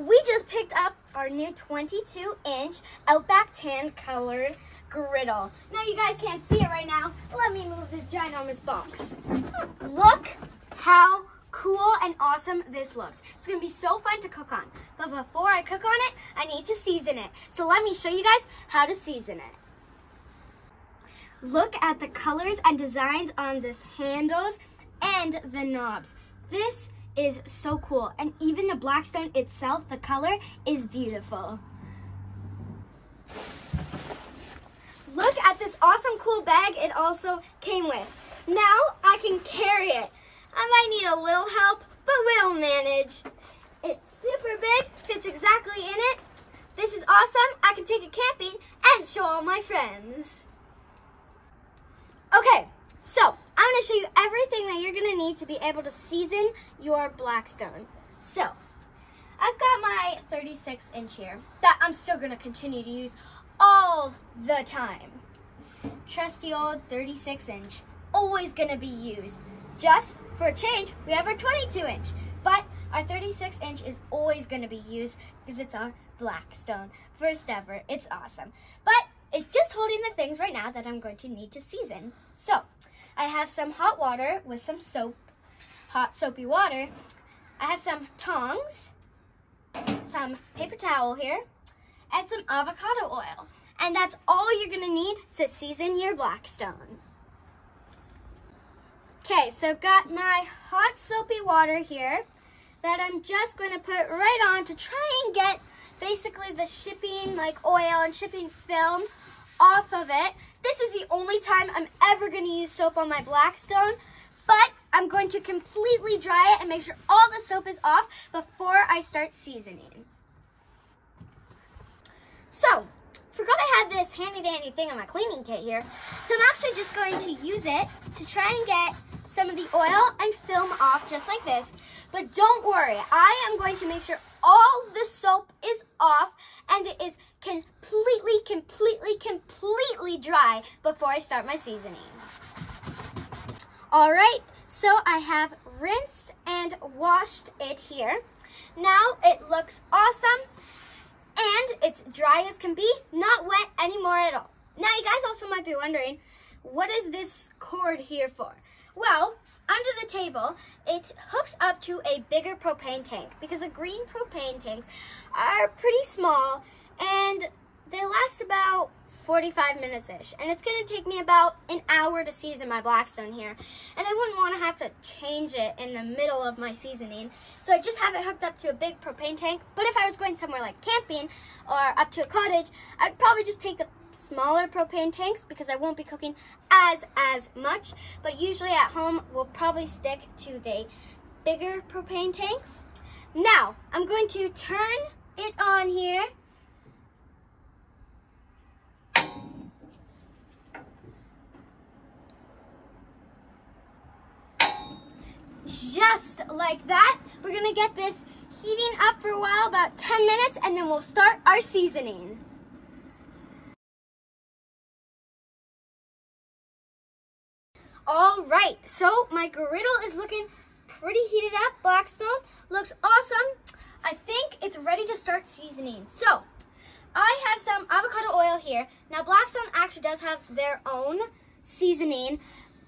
we just picked up our new 22-inch Outback tan colored griddle. Now you guys can't see it right now. Let me move this ginormous box. Look how cool and awesome this looks. It's gonna be so fun to cook on. But before I cook on it, I need to season it. So let me show you guys how to season it. Look at the colors and designs on this handles and the knobs. This is so cool, and even the Blackstone itself, the color is beautiful. Look at this awesome cool bag it also came with. Now I can carry it. I might need a little help, but we'll manage. It's super big, fits exactly in it. This is awesome. I can take it camping and show all my friends. Okay, so I'm going to show you everything that you're going to need to be able to season your Blackstone. So, I've got my 36-inch here that I'm still going to continue to use all the time. Trusty old 36-inch, always going to be used. Just for a change, we have our 22-inch, but our 36-inch is always going to be used because it's our Blackstone. First ever, it's awesome. But it's just holding the things right now that I'm going to need to season. So, I have some hot water with some soap, hot soapy water. I have some tongs, some paper towel here, and some avocado oil. And that's all you're gonna need to season your Blackstone. Okay, so I've got my hot soapy water here that I'm just gonna put right on to try and get basically the shipping like oil and shipping film off of it. This is the only time I'm ever going to use soap on my Blackstone, but I'm going to completely dry it and make sure all the soap is off before I start seasoning. So, forgot I had this handy dandy thing on my cleaning kit here, so I'm actually just going to use it to try and get some of the oil and film off just like this. But don't worry, I am going to make sure all the soap is off and it is completely dry before I start my seasoning. All right, so I have rinsed and washed it here. Now it looks awesome and it's dry as can be, not wet anymore at all. Now you guys also might be wondering, what is this cord here for? Well, under the table, it hooks up to a bigger propane tank because the green propane tanks are pretty small and they last about 45 minutes-ish. And it's going to take me about an hour to season my Blackstone here. And I wouldn't want to have to change it in the middle of my seasoning. So I just have it hooked up to a big propane tank. But if I was going somewhere like camping or up to a cottage, I'd probably just take the smaller propane tanks because I won't be cooking as much. But usually at home, we'll probably stick to the bigger propane tanks. Now, I'm going to turn it on here. Just like that. We're gonna get this heating up for a while, about 10 minutes, and then we'll start our seasoning. All right, so my griddle is looking pretty heated up. Blackstone looks awesome. I think it's ready to start seasoning. So I have some avocado oil here. Now Blackstone actually does have their own seasoning,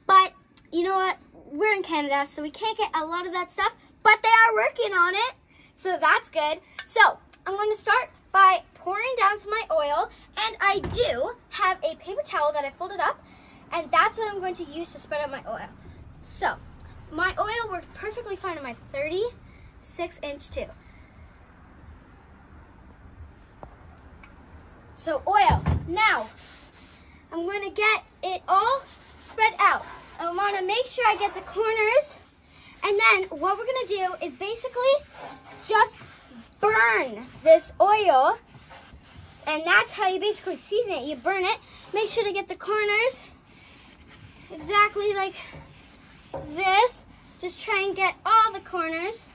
but you know what? We're in Canada, so we can't get a lot of that stuff, but they are working on it, so that's good. So I'm going to start by pouring down some of my oil, and I do have a paper towel that I folded up, and that's what I'm going to use to spread out my oil. So my oil worked perfectly fine on my 36-inch too. So oil. Now I'm going to get it all spread out. I want to make sure I get the corners, and then what we're going to do is basically just burn this oil, and that's how you basically season it. You burn it, make sure to get the corners exactly like this. Just try and get all the corners.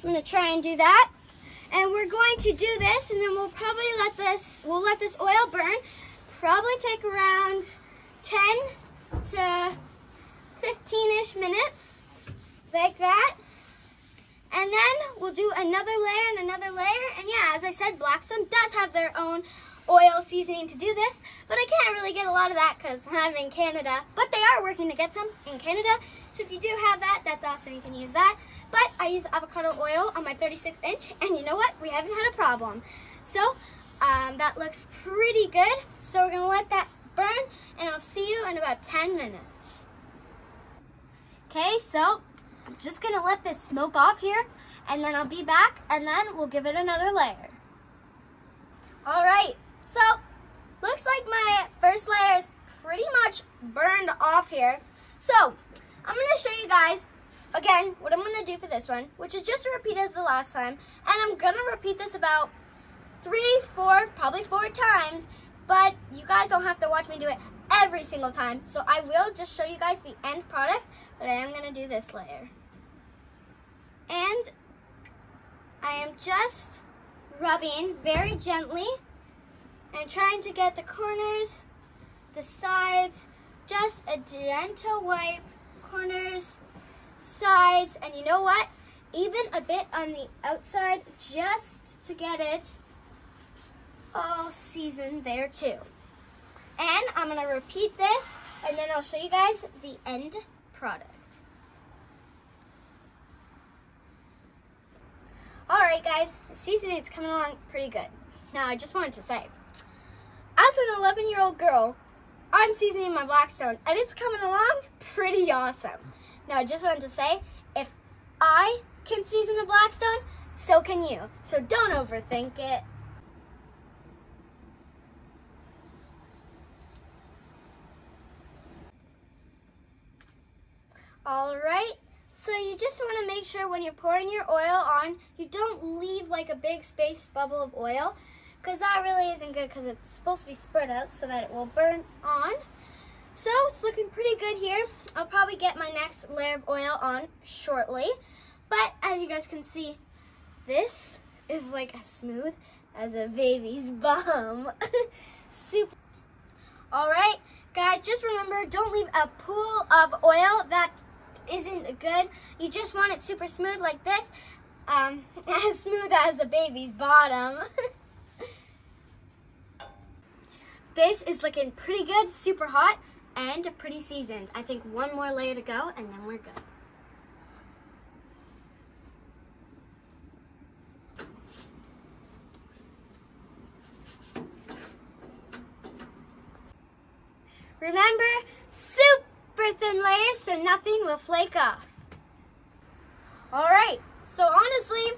I'm going to try and do that, and we're going to do this, and then we'll probably let this oil burn. Probably take around 10 to 15-ish minutes, like that. And then we'll do another layer and another layer. And yeah, as I said, Blackstone does have their own oil seasoning to do this, but I can't really get a lot of that because I'm in Canada. But they are working to get some in Canada. So if you do have that, that's awesome. You can use that. But I use avocado oil on my 36-inch, and you know what? We haven't had a problem. So that looks pretty good. So we're gonna let that burn, and I'll see you in about 10 minutes. Okay, so I'm just gonna let this smoke off here, and then I'll be back, and then we'll give it another layer. All right, so looks like my first layer is pretty much burned off here. So I'm gonna show you guys again what I'm gonna do for this one, which is just a repeat of the last time, and I'm gonna repeat this about 3, 4, probably 4 times, but you guys don't have to watch me do it every single time. So I will just show you guys the end product, but I am gonna do this layer. And I am just rubbing very gently and trying to get the corners, the sides, just a gentle wipe, corners, sides, and you know what? Even a bit on the outside just to get it all seasoned there too. And I'm gonna repeat this, and then I'll show you guys the end product. All right, guys, the seasoning's coming along pretty good. Now, I just wanted to say, as an 11-year-old girl, I'm seasoning my Blackstone, and it's coming along pretty awesome. Now, I just wanted to say, if I can season the Blackstone, so can you. So don't overthink it. All right. So you just want to make sure when you're pouring your oil on, you don't leave like a big space bubble of oil, because that really isn't good, because it's supposed to be spread out so that it will burn on. So it's looking pretty good here. I'll probably get my next layer of oil on shortly. But as you guys can see, this is like as smooth as a baby's bum. Super. All right, guys, just remember, don't leave a pool of oil. That isn't good. You just want it super smooth like this, as smooth as a baby's bottom. This is looking pretty good, super hot, and pretty seasoned. I think one more layer to go, and then we're good. Remember, super thin layers so nothing will flake off. All right, so honestly,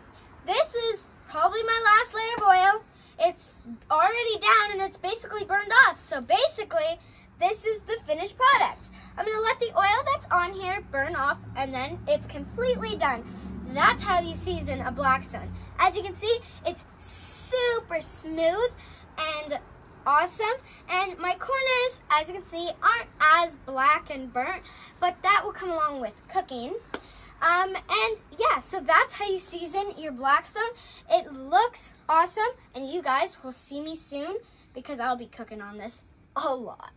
this is probably my last layer of oil. It's already down and it's basically burned off. So basically, this is the finished product. I'm gonna let the oil that's on here burn off, and then it's completely done. That's how you season a Blackstone. As you can see, it's super smooth and awesome, and my corners, as you can see, aren't as black and burnt, but that will come along with cooking. And yeah, so that's how you season your Blackstone. It looks awesome, and you guys will see me soon because I'll be cooking on this a lot.